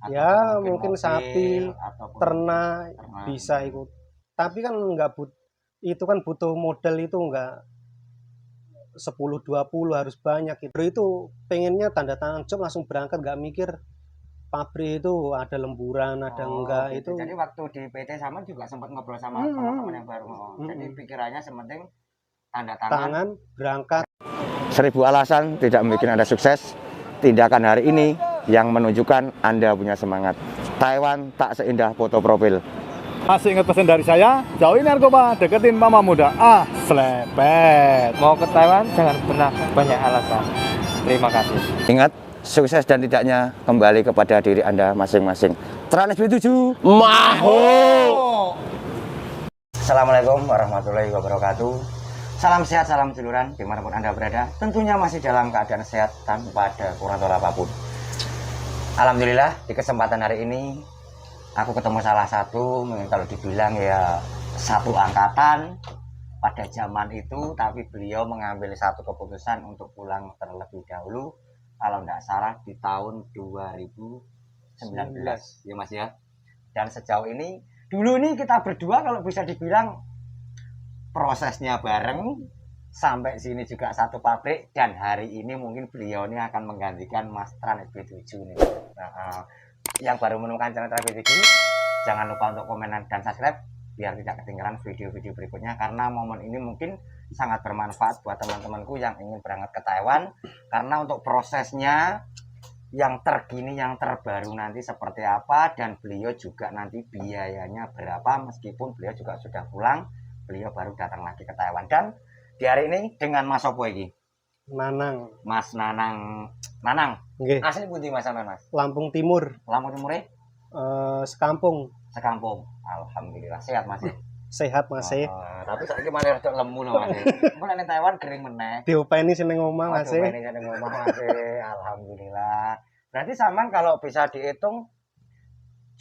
Ya mungkin mungkin mobil sapi, ataupun ternak ternak. bisa ikut. Tapi kan nggak itu kan butuh modal itu nggak 10 20 harus banyak gitu. Itu pengennya tanda tangan job langsung berangkat nggak mikir pabrik itu ada lemburan ada Oh enggak gitu. itu. Jadi waktu di PT Saman juga sempat ngobrol sama teman-teman Mm-mm. yang baru. Oh, jadi Mm-mm. pikirannya sementing tanda tangan. Tangan berangkat. 1000 alasan tidak membuat Anda sukses. Tindakan hari ini yang menunjukkan Anda punya semangat. Taiwan tak seindah foto profil. Masih ingat pesan dari saya? Jauhin narkoba, deketin mama muda. Selepet. Mau ke Taiwan jangan pernah banyak alasan. Terima kasih. Ingat, sukses dan tidaknya kembali kepada diri Anda masing-masing. Trans B7 Maho. Assalamualaikum warahmatullahi wabarakatuh. Salam sehat, salam duluran dimanapun Anda berada. Tentunya masih dalam keadaan sehat tanpa ada kurang atau apapun. Alhamdulillah di kesempatan hari ini aku ketemu salah satu, kalau dibilang ya satu angkatan pada zaman itu, tapi beliau mengambil satu keputusan untuk pulang terlebih dahulu, kalau tidak salah di tahun 2019 ya Mas ya. Dan sejauh ini dulu ini kita berdua kalau bisa dibilang prosesnya bareng sampai sini juga satu pabrik, dan hari ini mungkin beliau ini akan menggantikan Mas Trans B7 nih. Nah, yang baru menemukan channel Trans B7 jangan lupa untuk komen dan subscribe biar tidak ketinggalan video-video berikutnya, karena momen ini mungkin sangat bermanfaat buat teman-temanku yang ingin berangkat ke Taiwan, karena untuk prosesnya yang terkini, yang terbaru nanti seperti apa, dan beliau juga nanti biayanya berapa, meskipun beliau juga sudah pulang, beliau baru datang lagi ke Taiwan. Dan di hari ini dengan Mas Sopo iki? Nanang. Mas Nanang. Nanang. Nggih. Asli pundi Mas sampean Mas? Lampung Timur. Lampung Timur Sekampung. Sekampung. Alhamdulillah sehat Mas. Sehat masih. Tapi saiki malah rada lemu lho Mas. Engko nek Taiwan kering meneh. Diopeni seneng omah masih. Diopeni seneng omah Mas. Alhamdulillah. Berarti sampean kalau bisa dihitung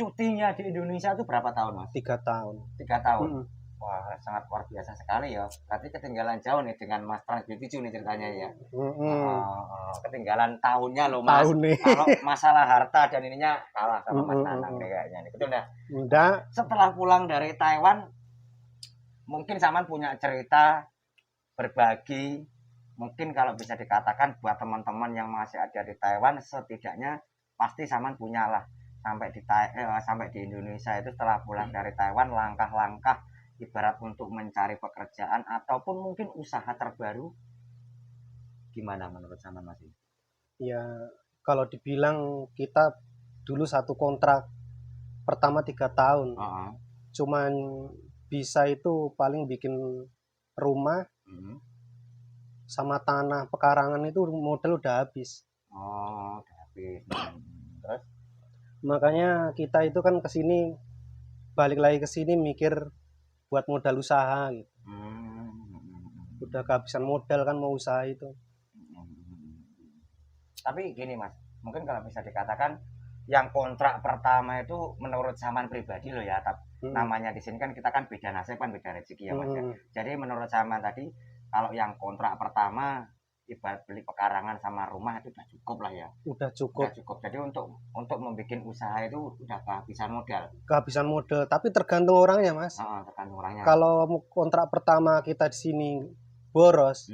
cutinya di Indonesia itu berapa tahun Mas? 3 tahun. 3 tahun. Wah, sangat luar biasa sekali ya. Berarti ketinggalan jauh nih dengan Mas Trans B7 nih ceritanya ya. Ketinggalan tahunnya loh Mas. Tahun nih. Kalau masalah harta dan ininya kalah sama Mas Nanang nih kayaknya nih. Betul dah. Udah. Setelah pulang dari Taiwan, mungkin Saman punya cerita berbagi. Mungkin kalau bisa dikatakan buat teman-teman yang masih ada di Taiwan, setidaknya pasti Saman punya lah sampai di Indonesia itu setelah pulang dari Taiwan, langkah-langkah ibarat untuk mencari pekerjaan ataupun mungkin usaha terbaru, gimana menurut Saman Mas? Ya kalau dibilang kita dulu satu kontrak pertama 3 tahun, cuman bisa itu paling bikin rumah sama tanah pekarangan itu modal udah habis. Oh udah habis. Terus makanya kita itu kan kesini, balik lagi ke sini mikir buat modal usaha gitu. Udah kehabisan modal kan mau usaha itu. Tapi gini Mas, mungkin kalau bisa dikatakan yang kontrak pertama itu menurut Saman pribadi loh ya, namanya di sini kan kita kan beda nasib kan beda rezeki ya Mas ya. Jadi menurut Saman tadi kalau yang kontrak pertama ibarat beli pekarangan sama rumah itu udah cukup lah ya. Udah cukup. Jadi untuk membuat usaha itu udah kehabisan modal. Kehabisan modal, tapi tergantung orangnya Mas. Tergantung orangnya. Kalau kontrak pertama kita di sini boros,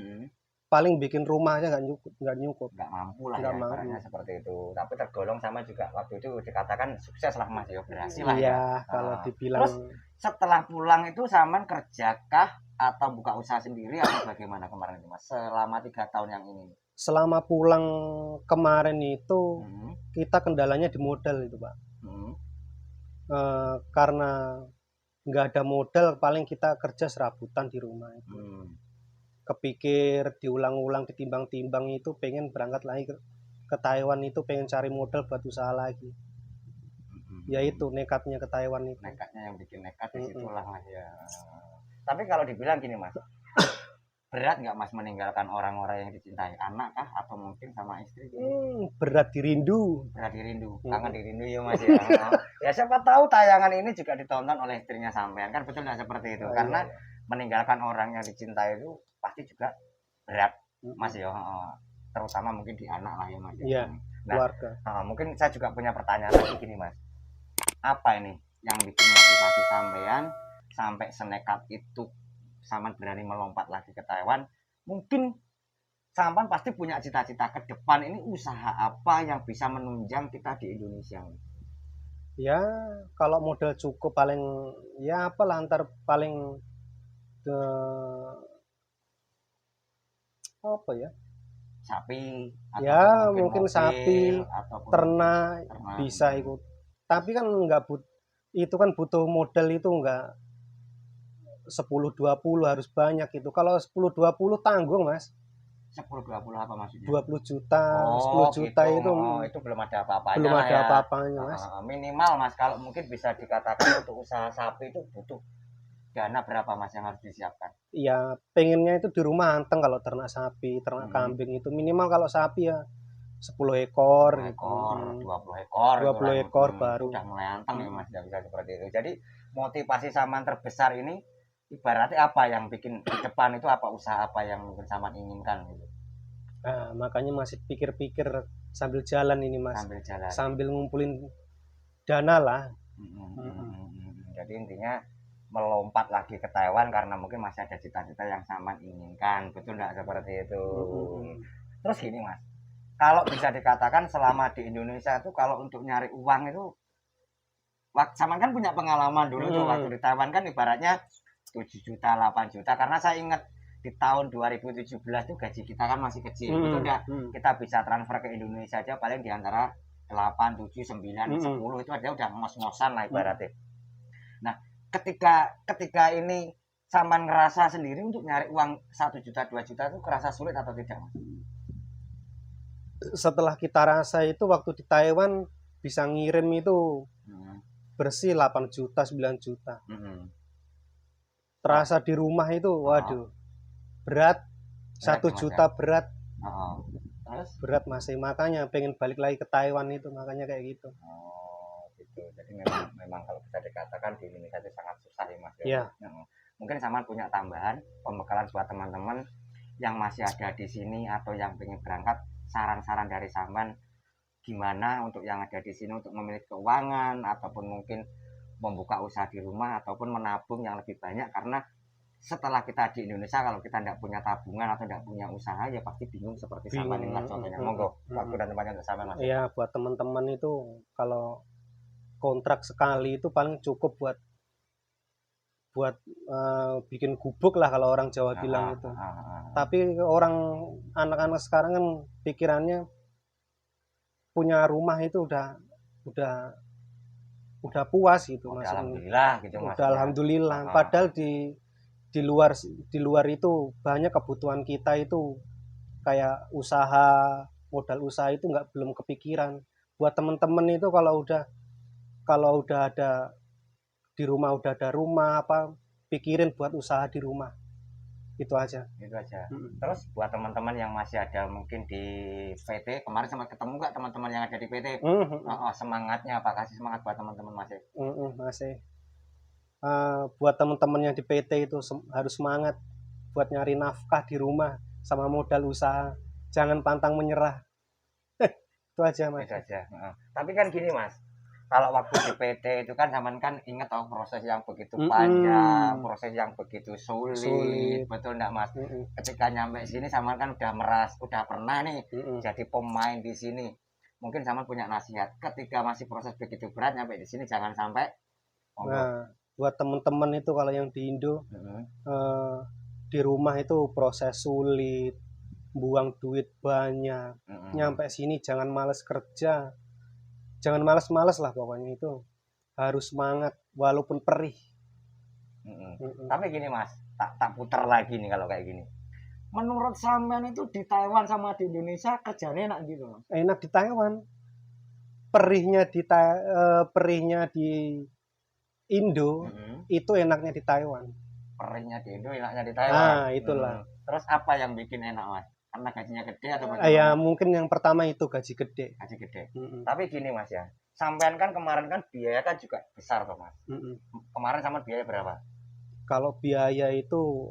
paling bikin rumahnya nggak nyukup. Nggak mampu lah ya, ibaratnya seperti itu. Tapi tergolong sama juga waktu itu dikatakan sukses lah Mas ya, berhasil lah ya. Kalau dibilang. Terus setelah pulang itu Saman kerjakah atau buka usaha sendiri atau bagaimana kemarin itu Mas selama 3 tahun yang ini? Selama pulang kemarin itu kita kendalanya di modal itu Pak. Karena nggak ada modal, paling kita kerja serabutan di rumah itu. Kepikir diulang-ulang, ditimbang-timbang itu pengen berangkat lagi ke Taiwan itu, pengen cari modal buat usaha lagi. Ya itu nekatnya ke Taiwan itu. Nekatnya yang bikin nekat disitulah Mas ya. Tapi kalau dibilang gini Mas, berat nggak Mas meninggalkan orang-orang yang dicintai, anak kah atau mungkin sama istri? Berat dirindu. Berat dirindu, kangen dirindu ya Mas ya. Ya siapa tahu tayangan ini juga ditonton oleh istrinya sampean, kan betul nggak seperti itu? Karena meninggalkan orang yang dicintai itu pasti juga berat Mas ya. Terutama mungkin di anak lah ya Mas. Nah, keluarga. mungkin saya juga punya pertanyaan lagi gini Mas. Apa ini yang bikin motivasi sampean sampai senekat itu sampean berani melompat lagi ke Taiwan? Mungkin sampean pasti punya cita-cita ke depan, ini usaha apa yang bisa menunjang kita di Indonesia? Ya kalau modal cukup paling ya apalah antar paling apa ya, Sapi ya ataupun mungkin mobil sapi, ataupun ternak ternak. bisa ikut, tapi kan nggak itu kan butuh modal, itu nggak 10-20 harus banyak itu. Kalau 10-20 tanggung Mas, 10-20 apa maksudnya? 20 juta, Oh 10 juta gitu. itu Itu belum ada apa-apanya belum lah ada ya. apa-apanya Mas. Minimal Mas, kalau mungkin bisa dikatakan untuk usaha sapi itu butuh dana berapa Mas yang harus disiapkan? Ya pengennya itu di rumah anteng, kalau ternak sapi, ternak kambing itu minimal, kalau sapi ya 10 ekor 10 gitu. ekor, 20 ekor, 20 ekor itu baru. udah mulai anteng ya Mas, tidak bisa seperti itu. Jadi motivasi Saman terbesar ini ibaratnya apa yang bikin di depan itu, apa usaha apa yang mungkin Saman inginkan gitu. Nah, makanya masih pikir-pikir sambil jalan ini Mas. Sambil jalan. Sambil ngumpulin dana lah. Jadi intinya melompat lagi ke Taiwan karena mungkin masih ada cita-cita yang Saman inginkan, betul nggak seperti itu? Terus gini Mas, kalau bisa dikatakan selama di Indonesia itu kalau untuk nyari uang itu, Saman kan punya pengalaman dulu tuh waktu di Taiwan kan ibaratnya 7 juta, 8 juta, karena saya ingat di tahun 2017 tuh gaji kita kan masih kecil, betul nggak? Kita bisa transfer ke Indonesia aja paling di antara 8, 7, 9, 10 itu aja udah ngos-ngosan lah ibaratnya. Nah, ketika ini Saman ngerasa sendiri untuk nyari uang 1 juta, 2 juta itu kerasa sulit atau tidak Mas? Setelah kita rasa itu waktu di Taiwan bisa ngirim itu bersih 8 juta, 9 juta. Terasa di rumah itu, waduh, berat, 1 juta berat. Terus? Berat masih, makanya pengen balik lagi ke Taiwan itu, makanya kayak gitu. Gitu. Jadi memang kalau bisa dikatakan di Indonesia itu sangat susah ya Mas. Ya. Mungkin Saman punya tambahan pembekalan buat teman-teman yang masih ada di sini atau yang pengen berangkat, saran-saran dari Saman gimana untuk yang ada di sini untuk memiliki keuangan ataupun mungkin membuka usaha di rumah ataupun menabung yang lebih banyak, karena setelah kita di Indonesia kalau kita tidak punya tabungan atau tidak punya usaha ya pasti bingung seperti Saman inilah contohnya. Monggo waktu dan tempatnya untuk Saman Mas. Iya, buat teman-teman itu kalau kontrak sekali itu paling cukup buat bikin gubuk lah kalau orang Jawa bilang itu. Tapi orang anak-anak sekarang kan pikirannya punya rumah itu udah puas gitu Mas. Alhamdulillah gitu Mas. Udah alhamdulillah. Padahal di luar itu banyak kebutuhan kita itu kayak usaha, modal usaha itu belum kepikiran. Buat teman-teman itu kalau udah ada di rumah, udah ada rumah apa, pikirin buat usaha di rumah. Itu aja. Terus buat teman-teman yang masih ada mungkin di PT, kemarin sempat ketemu nggak teman-teman yang ada di PT? Semangatnya apa? Kasih semangat buat teman-teman masih. Masih. Buat teman-teman yang di PT itu harus semangat buat nyari nafkah di rumah sama modal usaha. Jangan pantang menyerah. Itu aja Mas. Itu aja. Tapi kan gini Mas, kalau waktu di PT itu kan Saman kan ingat tahu proses yang begitu panjang, proses yang begitu sulit. Betul enggak Mas? Ketika nyampe sini Saman kan udah pernah nih jadi pemain di sini. Mungkin Saman punya nasihat ketika masih proses begitu berat nyampe di sini jangan sampai. Nah, buat teman-teman itu kalau yang di Indo di rumah itu proses sulit, buang duit banyak. Nyampe sini jangan males kerja. Jangan malas-malas lah pokoknya, itu harus semangat walaupun perih. Tapi gini Mas, tak putar lagi nih kalau kayak gini. Menurut sampean itu di Taiwan sama di Indonesia kerjanya enak gitu Mas? Enak di Taiwan. Perihnya di Indo itu enaknya di Taiwan. Perihnya di Indo enaknya di Taiwan. Nah, itulah. Terus apa yang bikin enak Mas? Karena gajinya gede atau bagaimana? Ya mungkin yang pertama itu gaji gede. Gaji gede. Tapi gini Mas ya, sampean kan kemarin kan biaya kan juga besar toh Mas. Kemarin sama biaya berapa? Kalau biaya itu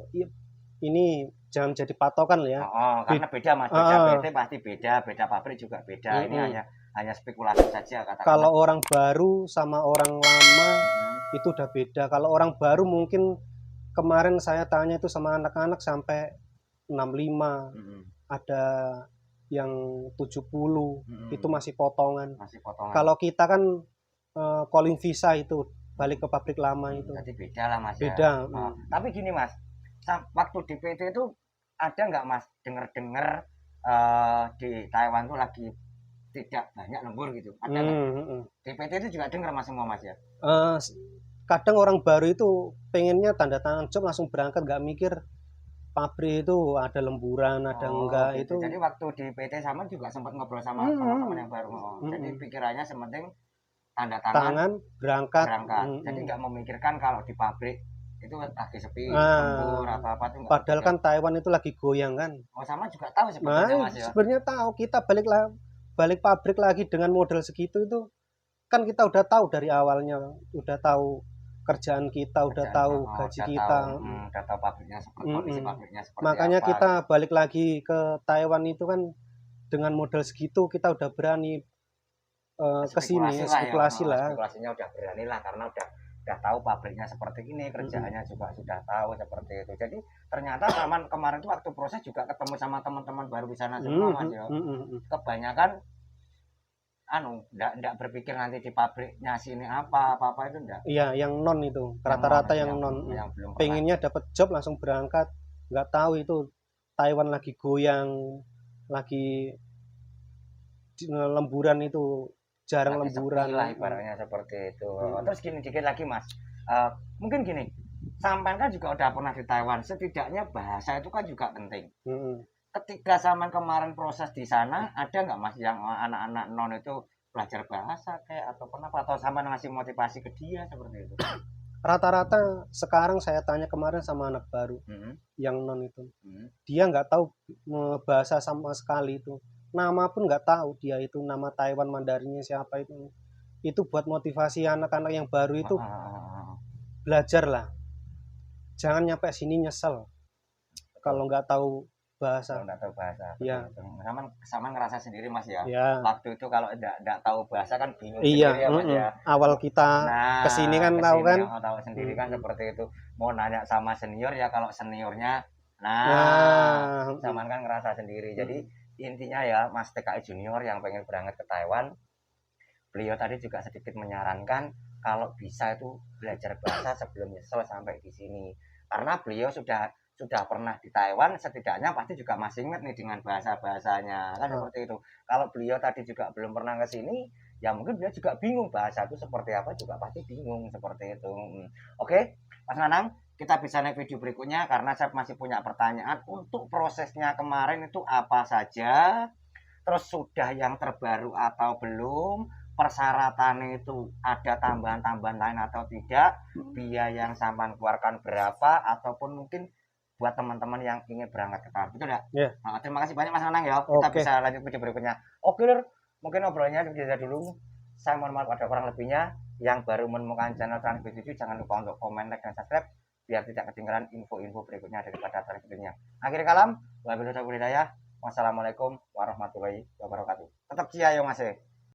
ini jangan jadi patokan lah ya. Karena beda Mas, beda PT pasti beda pabrik juga beda. Ini hanya spekulasi saja katakanlah. Kalau orang baru sama orang lama itu udah beda. Kalau orang baru mungkin kemarin saya tanya itu sama anak-anak sampai 65, ada yang 70, itu masih potongan. Kalau kita kan calling visa itu balik ke pabrik lama itu. Jadi beda lah Mas. Beda. Ya. Tapi gini Mas, waktu di PT itu ada nggak Mas dengar-dengar di Taiwan tuh lagi tidak banyak lembur gitu? Ada nggak? Di PT itu juga dengar Mas semua Mas ya? Kadang orang baru itu pengennya tanda tangan job langsung berangkat, nggak mikir pabrik itu ada lemburan, ada enggak gitu. itu. Jadi waktu di PT sama juga sempat ngobrol sama teman-teman yang baru. Jadi pikirannya sementing tanda tangan berangkat. Jadi nggak memikirkan kalau di pabrik itu lagi sepi, lembur apa tuh. Padahal kan Taiwan itu lagi goyang kan. Sama juga tahu sebenarnya Mas ya. Sebenarnya tahu, kita balik pabrik lagi dengan model segitu itu kan kita udah tahu dari awalnya, udah tahu kerjaan kita, udah tahu gaji kita, udah tahu pabriknya seperti kondisi pabriknya seperti makanya apa. Kita balik lagi ke Taiwan itu kan dengan model segitu kita udah berani kesini spekulasi lah. Spekulasinya udah berani lah karena udah tahu pabriknya seperti ini, kerjaannya juga sudah tahu seperti itu. Jadi ternyata Saman kemarin tuh waktu proses juga ketemu sama teman-teman baru di sana semua Mas ya. Kebanyakan enggak berpikir nanti di pabriknya sini apa itu enggak. Iya, yang non itu rata-rata yang non. Yang pengennya dapat job langsung berangkat, nggak tahu itu Taiwan lagi goyang, lagi lemburan itu jarang lagi lemburan lah ibaratnya seperti itu. Terus gini dikit lagi Mas, mungkin gini, sampean kan juga udah pernah di Taiwan, setidaknya bahasa itu kan juga penting. Ketika sampean kemarin proses di sana, ada nggak Mas yang anak-anak non itu belajar bahasa kayak atau kenapa, atau sampean ngasih motivasi ke dia seperti itu? Rata-rata sekarang saya tanya kemarin sama anak baru yang non itu, dia nggak tahu bahasa sama sekali itu. Nama pun nggak tahu dia itu, nama Taiwan Mandarinnya siapa itu buat motivasi anak-anak yang baru itu. Belajar lah, jangan nyampe sini nyesel kalau nggak tahu bahasa. Ya. Sama ngerasa sendiri Mas ya. Waktu itu kalau enggak tahu bahasa kan bingung sendiri ya Mas ya. Awal kita kesini kan tahu kan. Tahu sendiri kan seperti itu. Mau nanya sama senior ya, kalau seniornya zaman kan ngerasa sendiri. Jadi intinya ya Mas TKI Junior yang pengen berangkat ke Taiwan, beliau tadi juga sedikit menyarankan kalau bisa itu belajar bahasa sebelum nyesel sampai di sini. Karena beliau sudah pernah di Taiwan, setidaknya pasti juga masih ingat nih dengan bahasa-bahasanya kan seperti itu. Kalau beliau tadi juga belum pernah ke sini, ya mungkin beliau juga bingung bahasa itu seperti apa, juga pasti bingung seperti itu. Oke, Mas Nanang, kita bisa naik video berikutnya karena saya masih punya pertanyaan untuk prosesnya kemarin itu apa saja, terus sudah yang terbaru atau belum, persyaratan itu ada tambahan-tambahan lain atau tidak, biaya yang sampean keluarkan berapa, ataupun mungkin buat teman-teman yang ingin berangkat ke Taiwan, betul ya? Terima kasih banyak Mas Nanang ya. Kita bisa lanjut video berikutnya. Oke lur, mungkin obrolannya segitu dulu. Saya mohon maaf ada kurang lebihnya. Yang baru menemukan channel Transmedia 7 jangan lupa untuk komen, like, dan subscribe biar tidak ketinggalan info-info berikutnya daripada Transmedia. Akhir kalam, wabillahi taufiq wal hidayah. Wassalamualaikum warahmatullahi wabarakatuh. Tetap cia yo Mas.